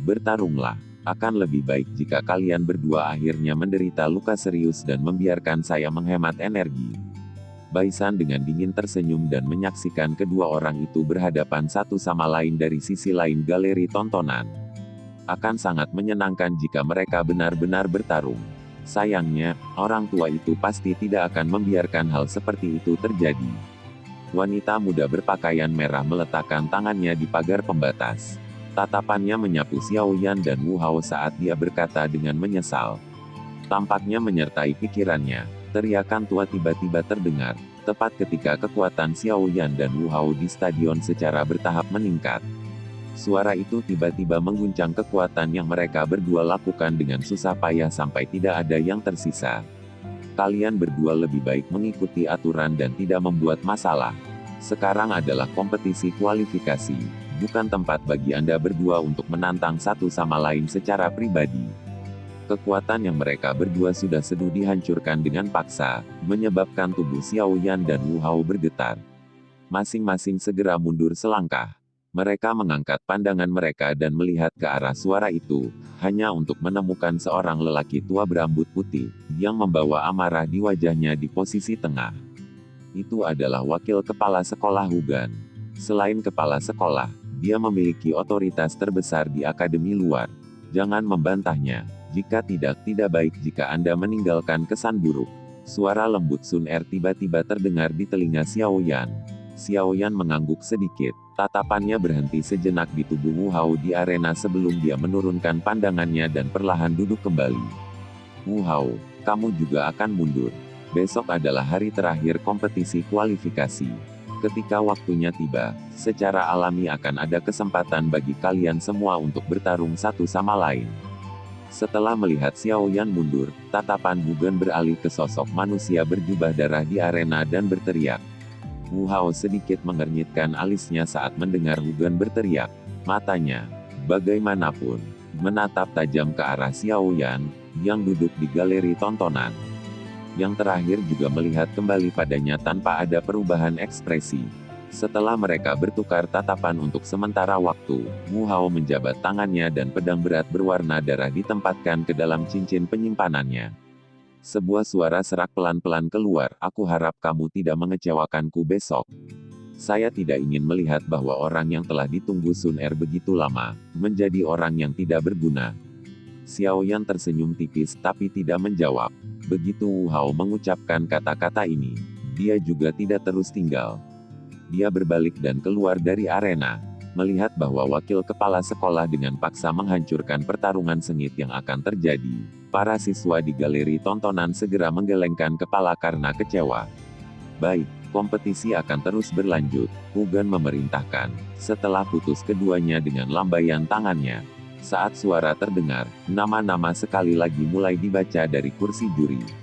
Bertarunglah. Akan lebih baik jika kalian berdua akhirnya menderita luka serius dan membiarkan saya menghemat energi. Baisan dengan dingin tersenyum dan menyaksikan kedua orang itu berhadapan satu sama lain dari sisi lain galeri tontonan. Akan sangat menyenangkan jika mereka benar-benar bertarung. Sayangnya, orang tua itu pasti tidak akan membiarkan hal seperti itu terjadi. Wanita muda berpakaian merah meletakkan tangannya di pagar pembatas. Tatapannya menyapu Xiao Yan dan Wu Hao saat dia berkata dengan menyesal. Tampaknya menyertai pikirannya. Teriakan tua tiba-tiba terdengar, tepat ketika kekuatan Xiao Yan dan Wu Hao di stadion secara bertahap meningkat. Suara itu tiba-tiba mengguncang kekuatan yang mereka berdua lakukan dengan susah payah sampai tidak ada yang tersisa. Kalian berdua lebih baik mengikuti aturan dan tidak membuat masalah. Sekarang adalah kompetisi kualifikasi, bukan tempat bagi Anda berdua untuk menantang satu sama lain secara pribadi. Kekuatan yang mereka berdua sudah seduh dihancurkan dengan paksa, menyebabkan tubuh Xiao Yan dan Wu Hao bergetar. Masing-masing segera mundur selangkah. Mereka mengangkat pandangan mereka dan melihat ke arah suara itu, hanya untuk menemukan seorang lelaki tua berambut putih, yang membawa amarah di wajahnya di posisi tengah. Itu adalah wakil kepala sekolah Hugan. Selain kepala sekolah, dia memiliki otoritas terbesar di akademi luar. Jangan membantahnya. Jika tidak baik jika Anda meninggalkan kesan buruk. Suara lembut Sun Er tiba-tiba terdengar di telinga Xiao Yan. Xiao Yan mengangguk sedikit. Tatapannya berhenti sejenak di tubuh Wu Hao di arena sebelum dia menurunkan pandangannya dan perlahan duduk kembali. Wu Hao, kamu juga akan mundur. Besok adalah hari terakhir kompetisi kualifikasi. Ketika waktunya tiba, secara alami akan ada kesempatan bagi kalian semua untuk bertarung satu sama lain. Setelah melihat Xiao Yan mundur, tatapan Hugan beralih ke sosok manusia berjubah darah di arena dan berteriak. Wu Hao sedikit mengernyitkan alisnya saat mendengar Hugan berteriak. Matanya, bagaimanapun, menatap tajam ke arah Xiao Yan, yang duduk di galeri tontonan. Yang terakhir juga melihat kembali padanya tanpa ada perubahan ekspresi. Setelah mereka bertukar tatapan untuk sementara waktu, Wu Hao menjabat tangannya dan pedang berat berwarna darah ditempatkan ke dalam cincin penyimpanannya. Sebuah suara serak pelan-pelan keluar, aku harap kamu tidak mengecewakanku besok. Saya tidak ingin melihat bahwa orang yang telah ditunggu Sun Er begitu lama, menjadi orang yang tidak berguna. Xiao Yan tersenyum tipis tapi tidak menjawab. Begitu Wu Hao mengucapkan kata-kata ini, dia juga tidak terus tinggal. Dia berbalik dan keluar dari arena. Melihat bahwa wakil kepala sekolah dengan paksa menghancurkan pertarungan sengit yang akan terjadi, para siswa di galeri tontonan segera menggelengkan kepala karena kecewa. Baik, kompetisi akan terus berlanjut, Hugan memerintahkan, setelah putus keduanya dengan lambaian tangannya. Saat suara terdengar, nama-nama sekali lagi mulai dibaca dari kursi juri.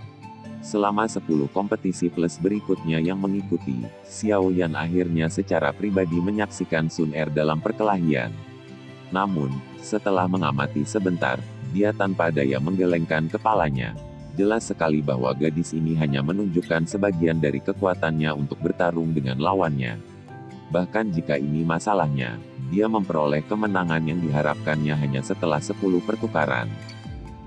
Selama 10 kompetisi plus berikutnya yang mengikuti, Xiao Yan akhirnya secara pribadi menyaksikan Sun Er dalam perkelahian. Namun, setelah mengamati sebentar, dia tanpa daya menggelengkan kepalanya. Jelas sekali bahwa gadis ini hanya menunjukkan sebagian dari kekuatannya untuk bertarung dengan lawannya. Bahkan jika ini masalahnya, dia memperoleh kemenangan yang diharapkannya hanya setelah 10 pertukaran.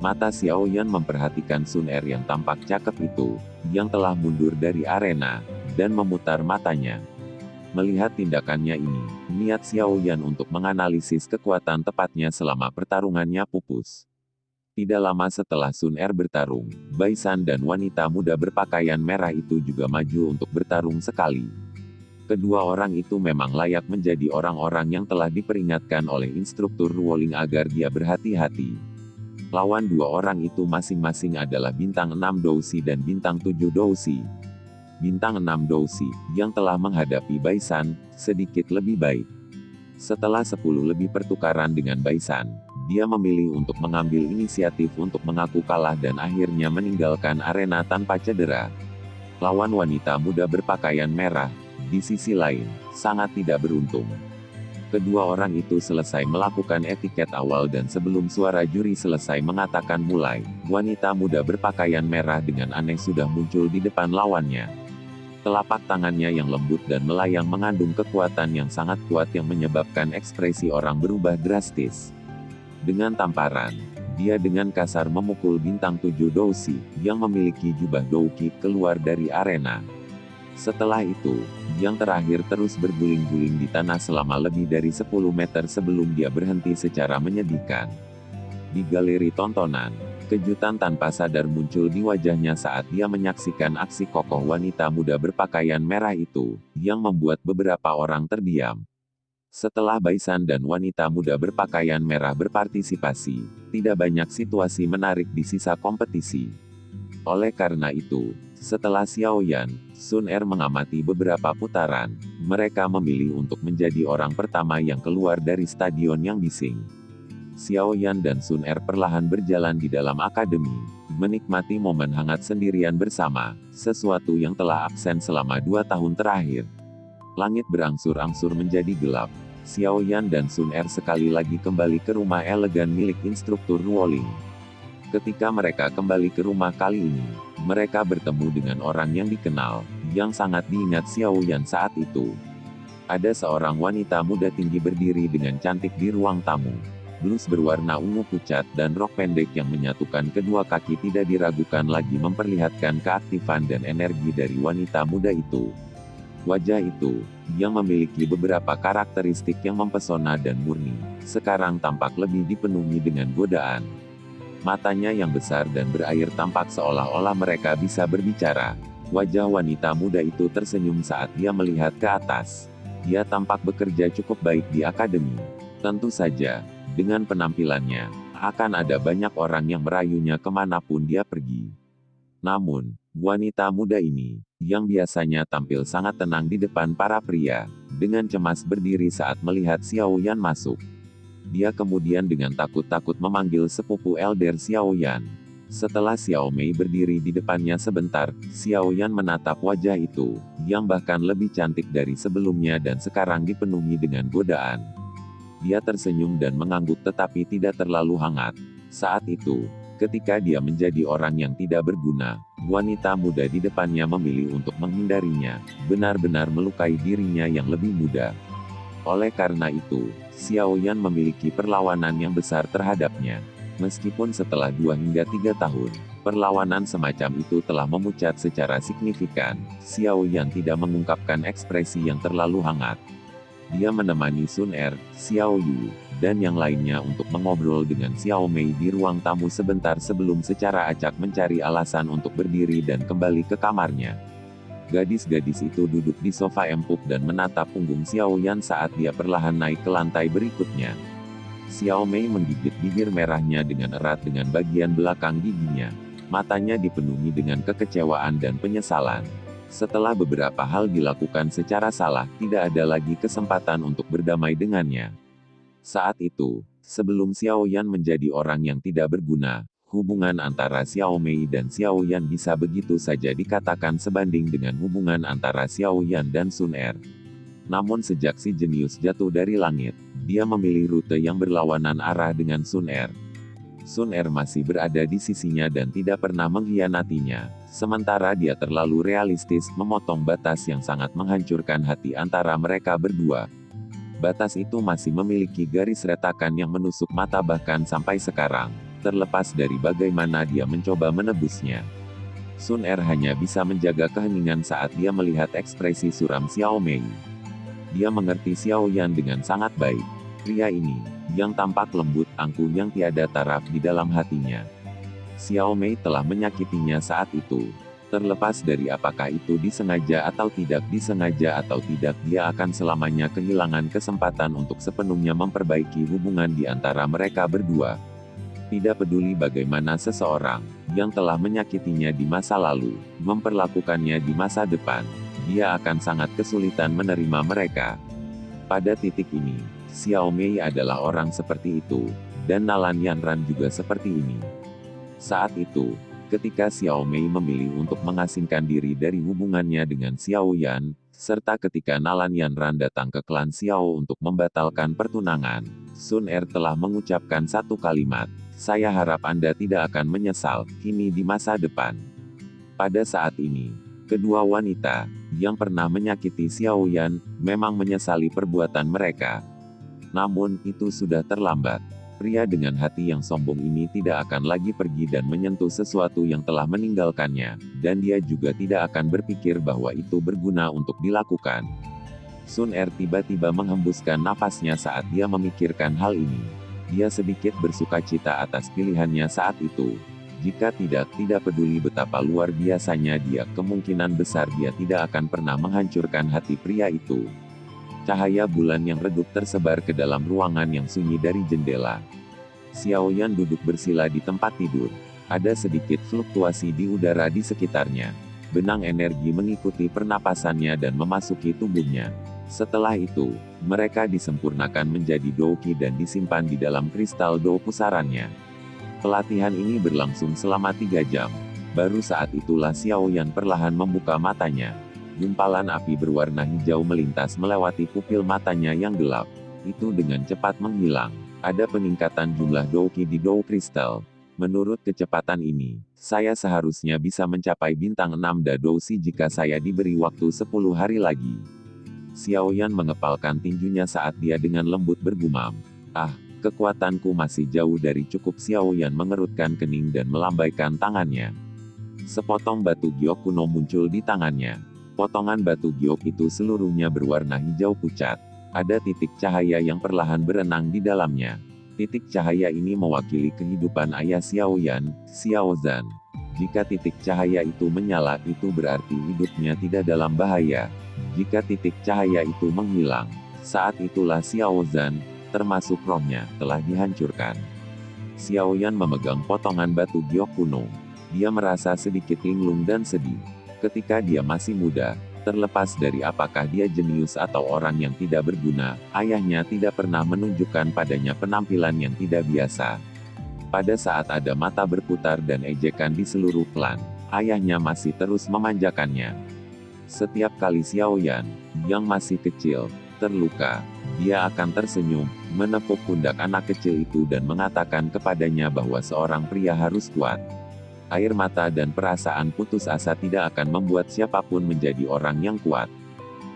Mata Xiao Yan memperhatikan Sun Er yang tampak cakep itu, yang telah mundur dari arena, dan memutar matanya. Melihat tindakannya ini, niat Xiao Yan untuk menganalisis kekuatan tepatnya selama pertarungannya pupus. Tidak lama setelah Sun Er bertarung, Baisan dan wanita muda berpakaian merah itu juga maju untuk bertarung sekali. Kedua orang itu memang layak menjadi orang-orang yang telah diperingatkan oleh instruktur Ruoling agar dia berhati-hati. Lawan dua orang itu masing-masing adalah bintang 6 Dousi dan bintang 7 Dousi. Bintang 6 Dousi, yang telah menghadapi Baisan, sedikit lebih baik. Setelah 10 lebih pertukaran dengan Baisan, dia memilih untuk mengambil inisiatif untuk mengaku kalah dan akhirnya meninggalkan arena tanpa cedera. Lawan wanita muda berpakaian merah, di sisi lain, sangat tidak beruntung. Kedua orang itu selesai melakukan etiket awal dan sebelum suara juri selesai mengatakan mulai, wanita muda berpakaian merah dengan aneh sudah muncul di depan lawannya. Telapak tangannya yang lembut dan melayang mengandung kekuatan yang sangat kuat yang menyebabkan ekspresi orang berubah drastis. Dengan tamparan, dia dengan kasar memukul bintang 7 Dousi, yang memiliki jubah Douki, keluar dari arena. Setelah itu, yang terakhir terus berguling-guling di tanah selama lebih dari 10 meter sebelum dia berhenti secara menyedihkan. Di galeri tontonan, kejutan tanpa sadar muncul di wajahnya saat dia menyaksikan aksi kokoh wanita muda berpakaian merah itu, yang membuat beberapa orang terdiam. Setelah Baisan dan wanita muda berpakaian merah berpartisipasi, tidak banyak situasi menarik di sisa kompetisi. Oleh karena itu, setelah Xiaoyan, Sun Er mengamati beberapa putaran, mereka memilih untuk menjadi orang pertama yang keluar dari stadion yang bising. Xiaoyan dan Sun Er perlahan berjalan di dalam akademi, menikmati momen hangat sendirian bersama, sesuatu yang telah absen selama 2 tahun terakhir. Langit berangsur-angsur menjadi gelap. Xiaoyan dan Sun Er sekali lagi kembali ke rumah elegan milik instruktur Ruoling. Ketika mereka kembali ke rumah kali ini, mereka bertemu dengan orang yang dikenal, yang sangat diingat Xiaoyan saat itu. Ada seorang wanita muda tinggi berdiri dengan cantik di ruang tamu. Blus berwarna ungu pucat dan rok pendek yang menyatukan kedua kaki tidak diragukan lagi memperlihatkan keaktifan dan energi dari wanita muda itu. Wajah itu, yang memiliki beberapa karakteristik yang mempesona dan murni, sekarang tampak lebih dipenuhi dengan godaan. Matanya yang besar dan berair tampak seolah-olah mereka bisa berbicara. Wajah wanita muda itu tersenyum saat dia melihat ke atas. Dia tampak bekerja cukup baik di akademi. Tentu saja, dengan penampilannya, akan ada banyak orang yang merayunya kemanapun dia pergi. Namun, wanita muda ini, yang biasanya tampil sangat tenang di depan para pria, dengan cemas berdiri saat melihat Xiaoyan masuk. Dia kemudian dengan takut-takut memanggil sepupu elder Xiaoyan. Setelah Xiao Mei berdiri di depannya sebentar, Xiaoyan menatap wajah itu, yang bahkan lebih cantik dari sebelumnya dan sekarang dipenuhi dengan godaan. Dia tersenyum dan mengangguk tetapi tidak terlalu hangat. Saat itu, ketika dia menjadi orang yang tidak berguna, wanita muda di depannya memilih untuk menghindarinya, benar-benar melukai dirinya yang lebih muda. Oleh karena itu, Xiaoyan memiliki perlawanan yang besar terhadapnya. Meskipun setelah 2 hingga 3 tahun, perlawanan semacam itu telah memucat secara signifikan, Xiaoyan tidak mengungkapkan ekspresi yang terlalu hangat. Dia menemani Sun Er, Xiao Yu, dan yang lainnya untuk mengobrol dengan Xiao Mei di ruang tamu sebentar sebelum secara acak mencari alasan untuk berdiri dan kembali ke kamarnya. Gadis-gadis itu duduk di sofa empuk dan menatap punggung Xiaoyan saat dia perlahan naik ke lantai berikutnya. Xiao Mei menggigit bibir merahnya dengan erat dengan bagian belakang giginya. Matanya dipenuhi dengan kekecewaan dan penyesalan. Setelah beberapa hal dilakukan secara salah, tidak ada lagi kesempatan untuk berdamai dengannya. Saat itu, sebelum Xiaoyan menjadi orang yang tidak berguna, hubungan antara Xiao Mei dan Xiaoyan bisa begitu saja dikatakan sebanding dengan hubungan antara Xiaoyan dan Sun Er. Namun sejak si jenius jatuh dari langit, dia memilih rute yang berlawanan arah dengan Sun Er. Sun Er masih berada di sisinya dan tidak pernah mengkhianatinya, sementara dia terlalu realistis memotong batas yang sangat menghancurkan hati antara mereka berdua. Batas itu masih memiliki garis retakan yang menusuk mata bahkan sampai sekarang. Terlepas dari bagaimana dia mencoba menebusnya. Sun Er hanya bisa menjaga keheningan saat dia melihat ekspresi suram Xiao Mei. Dia mengerti Xiaoyan dengan sangat baik. Pria ini, yang tampak lembut, angkuh yang tiada taraf di dalam hatinya. Xiao Mei telah menyakitinya saat itu. Terlepas dari apakah itu disengaja atau tidak, dia akan selamanya kehilangan kesempatan untuk sepenuhnya memperbaiki hubungan di antara mereka berdua. Tidak peduli bagaimana seseorang, yang telah menyakitinya di masa lalu, memperlakukannya di masa depan, dia akan sangat kesulitan menerima mereka. Pada titik ini, Xiao Mei adalah orang seperti itu, dan Nalan Yanran juga seperti ini. Saat itu, Ketika Xiao Mei memilih untuk mengasingkan diri dari hubungannya dengan Xiao Yan, serta ketika Nalan Yanran datang ke klan Xiao untuk membatalkan pertunangan, Sun Er telah mengucapkan satu kalimat, "Saya harap Anda tidak akan menyesal, kini di masa depan." Pada saat ini, kedua wanita, yang pernah menyakiti Xiao Yan, memang menyesali perbuatan mereka. Namun, itu sudah terlambat. Pria dengan hati yang sombong ini tidak akan lagi pergi dan menyentuh sesuatu yang telah meninggalkannya, dan dia juga tidak akan berpikir bahwa itu berguna untuk dilakukan. Sun Er tiba-tiba menghembuskan nafasnya saat dia memikirkan hal ini. Dia sedikit bersukacita atas pilihannya saat itu. Jika tidak peduli betapa luar biasanya dia, kemungkinan besar dia tidak akan pernah menghancurkan hati pria itu. Cahaya bulan yang redup tersebar ke dalam ruangan yang sunyi dari jendela. Xiao Yan duduk bersila di tempat tidur. Ada sedikit fluktuasi di udara di sekitarnya. Benang energi mengikuti pernapasannya dan memasuki tubuhnya. Setelah itu, mereka disempurnakan menjadi douqi dan disimpan di dalam kristal dou pusarannya. Pelatihan ini berlangsung selama 3 jam. Baru saat itulah Xiao Yan perlahan membuka matanya. Gumpalan api berwarna hijau melintas melewati pupil matanya yang gelap. Itu dengan cepat menghilang. Ada peningkatan jumlah douqi di dou kristal. Menurut kecepatan ini, saya seharusnya bisa mencapai bintang 6 Dadoushi jika saya diberi waktu 10 hari lagi. Xiao Yan mengepalkan tinjunya saat dia dengan lembut bergumam. "Ah, kekuatanku masih jauh dari cukup." Xiao Yan mengerutkan kening dan melambaikan tangannya. Sepotong batu giok kuno muncul di tangannya. Potongan batu giok itu seluruhnya berwarna hijau pucat. Ada titik cahaya yang perlahan berenang di dalamnya. Titik cahaya ini mewakili kehidupan ayah Xiao Yan, Xiao Zhan. Jika titik cahaya itu menyala, itu berarti hidupnya tidak dalam bahaya. Jika titik cahaya itu menghilang, saat itulah Xiao Zhan, termasuk rohnya, telah dihancurkan. Xiao Yan memegang potongan batu giok kuno. Dia merasa sedikit linglung dan sedih. Ketika dia masih muda, terlepas dari apakah dia jenius atau orang yang tidak berguna, ayahnya tidak pernah menunjukkan padanya penampilan yang tidak biasa. Pada saat ada mata berputar dan ejekan di seluruh klan, ayahnya masih terus memanjakannya. Setiap kali Xiao Yan, yang masih kecil, terluka, dia akan tersenyum, menepuk pundak anak kecil itu dan mengatakan kepadanya bahwa seorang pria harus kuat. Air mata dan perasaan putus asa tidak akan membuat siapapun menjadi orang yang kuat.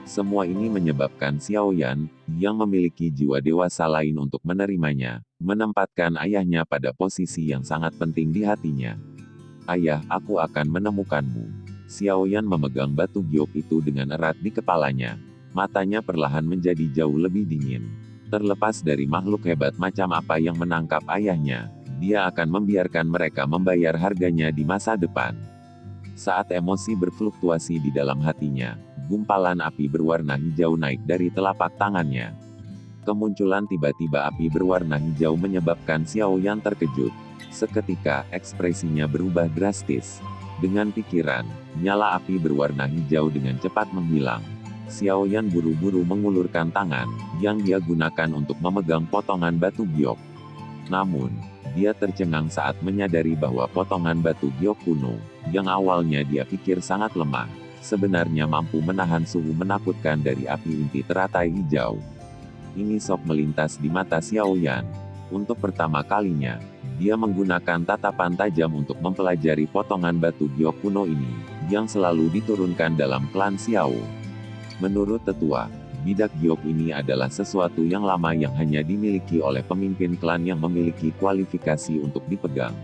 Semua ini menyebabkan Xiao Yan, yang memiliki jiwa dewasa lain untuk menerimanya, menempatkan ayahnya pada posisi yang sangat penting di hatinya. "Ayah, aku akan menemukanmu." Xiao Yan memegang batu giok itu dengan erat di kepalanya. Matanya perlahan menjadi jauh lebih dingin. Terlepas dari makhluk hebat macam apa yang menangkap ayahnya, dia akan membiarkan mereka membayar harganya di masa depan. Saat emosi berfluktuasi di dalam hatinya, gumpalan api berwarna hijau naik dari telapak tangannya. Kemunculan tiba-tiba api berwarna hijau menyebabkan Xiao Yan terkejut. Seketika, ekspresinya berubah drastis. Dengan pikiran, nyala api berwarna hijau dengan cepat menghilang. Xiao Yan buru-buru mengulurkan tangan, yang dia gunakan untuk memegang potongan batu giok. Namun, dia tercengang saat menyadari bahwa potongan batu giok kuno, yang awalnya dia pikir sangat lemah, sebenarnya mampu menahan suhu menakutkan dari api inti teratai hijau. Ini sok melintas di mata Xiao Yan. Untuk pertama kalinya, dia menggunakan tatapan tajam untuk mempelajari potongan batu giok kuno ini, yang selalu diturunkan dalam klan Xiao. Menurut tetua, bidak giok ini adalah sesuatu yang lama yang hanya dimiliki oleh pemimpin klan yang memiliki kualifikasi untuk dipegang.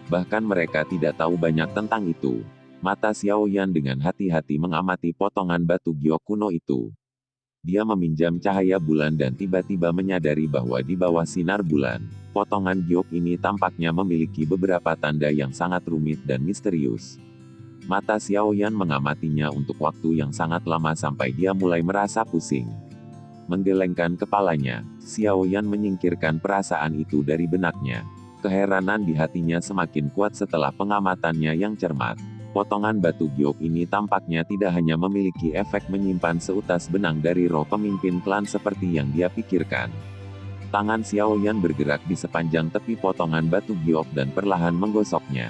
Bahkan mereka tidak tahu banyak tentang itu. Mata Xiao Yan dengan hati-hati mengamati potongan batu giok kuno itu. Dia meminjam cahaya bulan dan tiba-tiba menyadari bahwa di bawah sinar bulan, potongan giok ini tampaknya memiliki beberapa tanda yang sangat rumit dan misterius. Mata Xiao Yan mengamatinya untuk waktu yang sangat lama sampai dia mulai merasa pusing. Menggelengkan kepalanya, Xiao Yan menyingkirkan perasaan itu dari benaknya. Keheranan di hatinya semakin kuat setelah pengamatannya yang cermat. Potongan batu giok ini tampaknya tidak hanya memiliki efek menyimpan seutas benang dari roh pemimpin klan seperti yang dia pikirkan. Tangan Xiao Yan bergerak di sepanjang tepi potongan batu giok dan perlahan menggosoknya.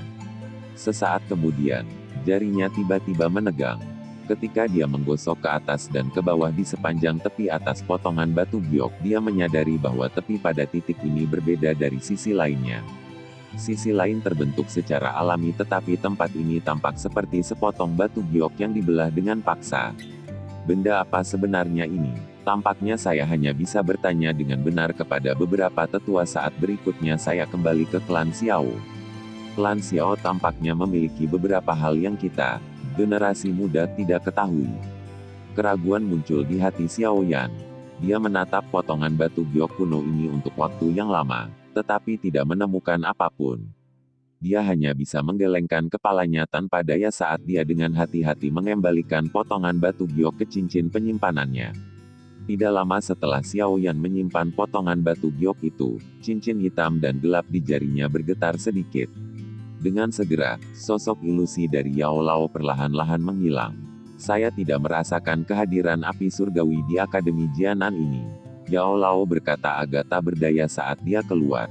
Sesaat kemudian, jarinya tiba-tiba menegang. Ketika dia menggosok ke atas dan ke bawah di sepanjang tepi atas potongan batu giok, dia menyadari bahwa tepi pada titik ini berbeda dari sisi lainnya. Sisi lain terbentuk secara alami, tetapi tempat ini tampak seperti sepotong batu giok yang dibelah dengan paksa. Benda apa sebenarnya ini? Tampaknya saya hanya bisa bertanya dengan benar kepada beberapa tetua saat berikutnya saya kembali ke klan Xiao. Klan Xiao tampaknya memiliki beberapa hal yang kita, generasi muda, tidak ketahui. Keraguan muncul di hati Xiao Yan. Dia menatap potongan batu giok kuno ini untuk waktu yang lama, tetapi tidak menemukan apapun. Dia hanya bisa menggelengkan kepalanya tanpa daya saat dia dengan hati-hati mengembalikan potongan batu giok ke cincin penyimpanannya. Tidak lama setelah Xiao Yan menyimpan potongan batu giok itu, cincin hitam dan gelap di jarinya bergetar sedikit. Dengan segera, sosok ilusi dari Yao Lao perlahan-lahan menghilang. Saya tidak merasakan kehadiran api surgawi di Akademi Jianan ini. Yao Lao berkata agak tak berdaya saat dia keluar.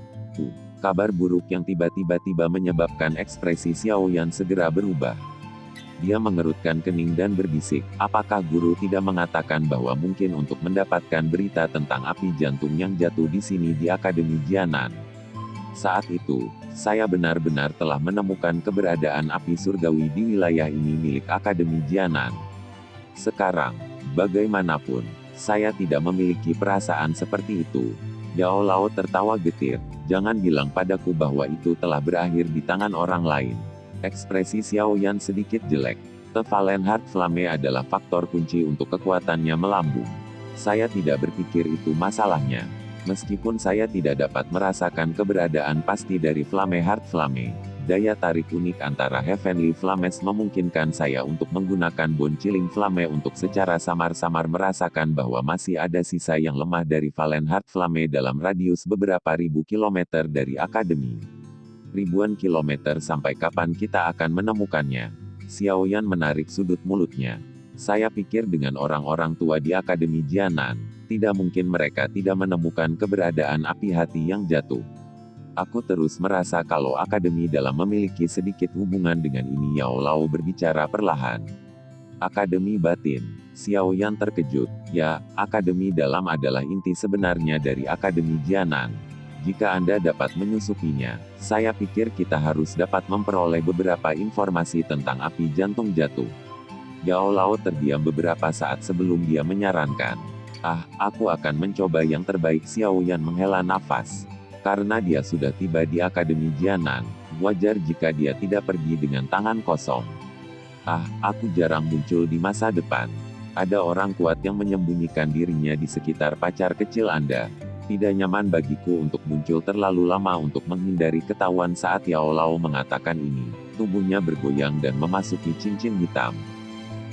Kabar buruk yang tiba-tiba menyebabkan ekspresi Xiao Yan segera berubah. Dia mengerutkan kening dan berbisik, apakah guru tidak mengatakan bahwa mungkin untuk mendapatkan berita tentang api jantung yang jatuh di sini di Akademi Jianan? Saat itu, saya benar-benar telah menemukan keberadaan api surgawi di wilayah ini milik Akademi Jianan. Sekarang, bagaimanapun, saya tidak memiliki perasaan seperti itu. Yao Lao tertawa getir, jangan bilang padaku bahwa itu telah berakhir di tangan orang lain. Ekspresi Xiao Yan sedikit jelek. The Fallen Heart Flame adalah faktor kunci untuk kekuatannya melambung. Saya tidak berpikir itu masalahnya. Meskipun saya tidak dapat merasakan keberadaan pasti dari Flame Heart Flame, daya tarik unik antara Heavenly Flames memungkinkan saya untuk menggunakan Bone Chilling Flame untuk secara samar-samar merasakan bahwa masih ada sisa yang lemah dari Fallen Heart Flame dalam radius beberapa ribu kilometer dari Akademi. Ribuan kilometer, sampai kapan kita akan menemukannya? Xiao Yan menarik sudut mulutnya. Saya pikir dengan orang-orang tua di Akademi Jianan, tidak mungkin mereka tidak menemukan keberadaan api hati yang jatuh. Aku terus merasa kalau Akademi Dalam memiliki sedikit hubungan dengan ini. Yao Lao berbicara perlahan. Akademi Batin. Xiao Yan terkejut. Ya, Akademi Dalam adalah inti sebenarnya dari Akademi Jianan. Jika Anda dapat menyusupinya, saya pikir kita harus dapat memperoleh beberapa informasi tentang api jantung jatuh. Yao Lao terdiam beberapa saat sebelum dia menyarankan. Aku akan mencoba yang terbaik. Xiao Yan menghela nafas. Karena dia sudah tiba di Akademi Jianan, wajar jika dia tidak pergi dengan tangan kosong. Aku jarang muncul di masa depan. Ada orang kuat yang menyembunyikan dirinya di sekitar pacar kecil Anda. Tidak nyaman bagiku untuk muncul terlalu lama untuk menghindari ketahuan. Saat Yao Lao mengatakan ini, tubuhnya bergoyang dan memasuki cincin hitam.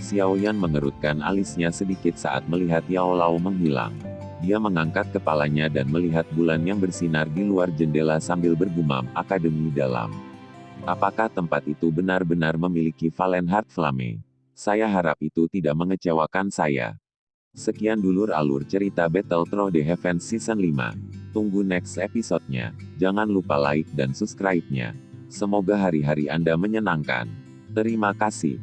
Xiao Yan mengerutkan alisnya sedikit saat melihat Yao Lao menghilang. Dia mengangkat kepalanya dan melihat bulan yang bersinar di luar jendela sambil bergumam, Akademi Dalam. Apakah tempat itu benar-benar memiliki Fallen Heart Flame? Saya harap itu tidak mengecewakan saya. Sekian dulur alur cerita Battle Through the Heavens Season 5. Tunggu next episode-nya. Jangan lupa like dan subscribe-nya. Semoga hari-hari Anda menyenangkan. Terima kasih.